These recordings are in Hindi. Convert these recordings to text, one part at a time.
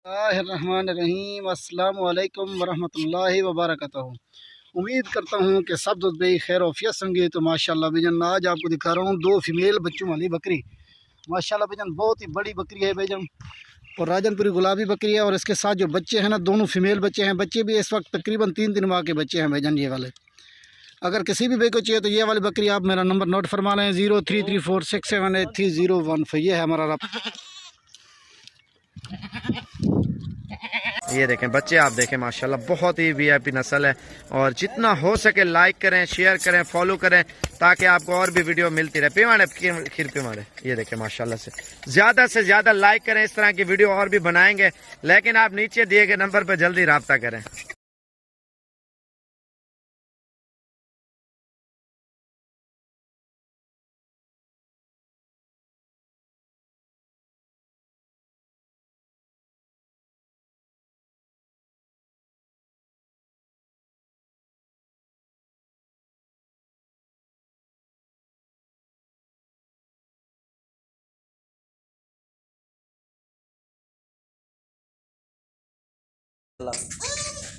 बिस्मिल्लाहिर्रहमानिर्रहीम। अस्सलाम वालेकुम वरहमतुल्लाहि वबरकातुहू। उम्मीद करता हूँ कि सब दोस्त भाई खैर वफियत होंगे। तो माशाल्लाह भाईजान आज आपको दिखा रहा हूँ दो फीमेल बच्चों वाली बकरी। माशाल्लाह भाईजान बहुत ही बड़ी बकरी है भाईजान, और राजनपुरी गुलाबी बकरी है। और इसके साथ जो बच्चे हैं ना, दोनों फीमेल बच्चे हैं। बच्चे भी इस वक्त तकरीबन 3 माह के बच्चे हैं भाईजान ये वाले। अगर किसी भी भाई को चाहिए तो ये वाली बकरी आप मेरा नंबर नोट फरमा लें 0334678301। ये है हमारा। ये देखें बच्चे, आप देखें माशाल्लाह बहुत ही वीआईपी नस्ल है। और जितना हो सके लाइक करें, शेयर करें, फॉलो करें, ताकि आपको और भी वीडियो मिलती रहे। पेमाड़े खीर पेमाड़े, ये देखें माशाल्लाह से ज़्यादा लाइक करें। इस तरह की वीडियो और भी बनाएंगे, लेकिन आप नीचे दिए गए नंबर पर जल्दी रब्ता करें।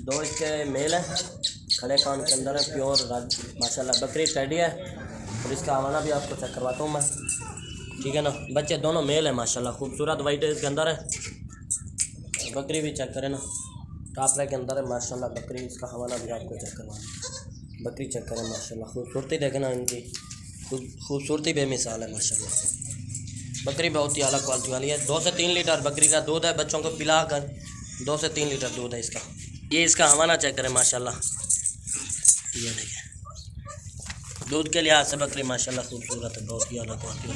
दो इसके मेल हैं, खड़े कान के अंदर है, प्योर माशाल्लाह बकरी टेडी है। और इसका हवाना भी आपको चेक करवाता हूँ मैं, ठीक है ना। बच्चे दोनों मेल हैं माशाल्लाह, खूबसूरत वाइट है इसके अंदर है। बकरी भी चेक करें ना, टापरे के अंदर है माशाल्लाह बकरी। इसका हवाना भी आपको चेक करवाना, बकरी चेक करें माशाल्लाह। खूबसूरती देखें ना इनकी, खूबसूरती बेमिसाल है माशाल्लाह। बकरी बहुत ही अलग क्वालिटी वाली है। 2 से 3 लीटर बकरी का दूध है, बच्चों को पिलाकर 2 से 3 लीटर दूध है इसका। ये इसका हवाना चेक करें माशाल्लाह, ये देखें दूध के लिहाज से बकरी माशाल्लाह खूबसूरत है, बहुत ही अलग क्वालिटी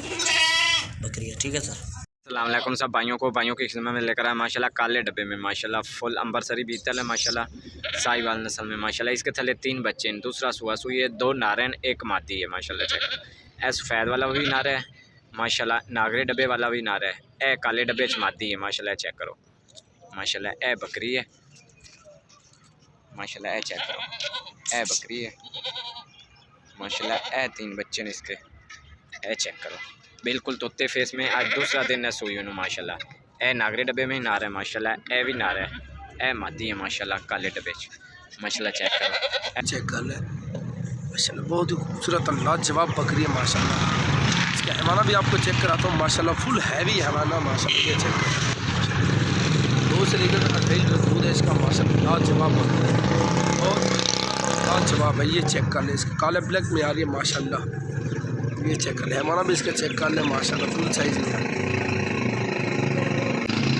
बकरी है, ठीक है सर। अस्सलाम वालेकुम सब भाइयों की खिदमत में लेकर आया माशाल्लाह काले डब्बे में माशाल्लाह फुल अंबरसरी बीतल है माशाल्लाह साहिवाल नस्ल में माशाल्लाह। इसके थले 3 बच्चे हैं, दूसरा सुआ सुई है, 2 नारे हैं, 1 मादी है माशाल्लाह। चेक ए सफ़ेद वाला भी नारा है माशाल्लाह, नागरे डब्बे वाला भी नारा है, ए काले डब्बे च मादी है माशाल्लाह। चेक करो माशाल्लाह, ए बकरी है माशाल्लाह, ए चेक करो ए बकरी है माशाल्लाह। ए 3 बच्चे ने इसके, ए चेक करो बिल्कुल तोते फेस में। आज दूसरा दिन है सुई माशाल्लाह। ए नागरे डब्बे में ही नार है माशाल्लाह, ए भी नार है, ए मादी है माशाल्लाह काले डब्बे माशाल्लाह। चेक कर ले माशाल्लाह, बहुत ही खूबसूरत लाजवाब बकरी है माशाल्लाह। इसका हवाना भी आपको चेक कराता हूँ माशाल्लाह, फुल हैवी हवाना माशाल्लाह। ये चेक करें 2 से लेकर 28 लीटर दूध है इसका माशाल्लाह। लाजवाब बकरी बहुत लाजवाब है। ये चेक कर ले, इसका काले ब्लैक में आ रही है माशाल्लाह। ये चेक कर ले, हमारा भी इसका चेक कर ले माशाल्लाह, फुल साइज में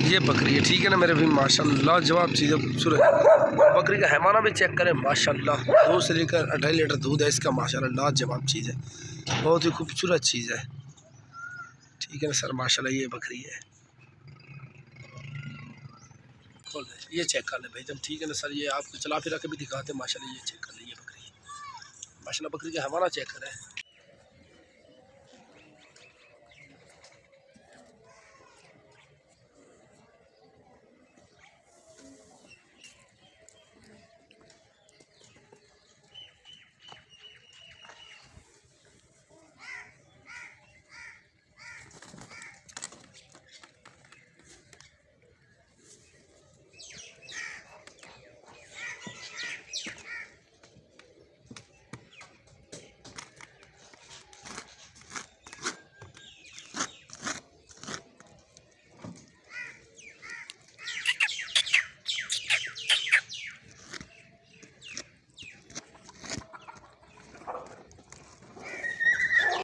ये बकरी है, ठीक है ना मेरे भी माशाल्लाह। जवाब चीज़ है, खूबसूरत बकरी का हैमाना भी चेक करें माशाल्लाह। 2 से लेकर 28 लीटर दूध है इसका माशाल्लाह। लाजवाब चीज़ है, बहुत ही खूबसूरत चीज़ है, ठीक है ना सर माशाल्लाह। ये बकरी है, ये चेक कर ले भाई जब, ठीक है ना सर। ये आपको चला फिरा के भी दिखाते माशाल्लाह। ये चेक कर ले, ये बकरी माशाल्लाह, बकरी का हमारा चेक करें।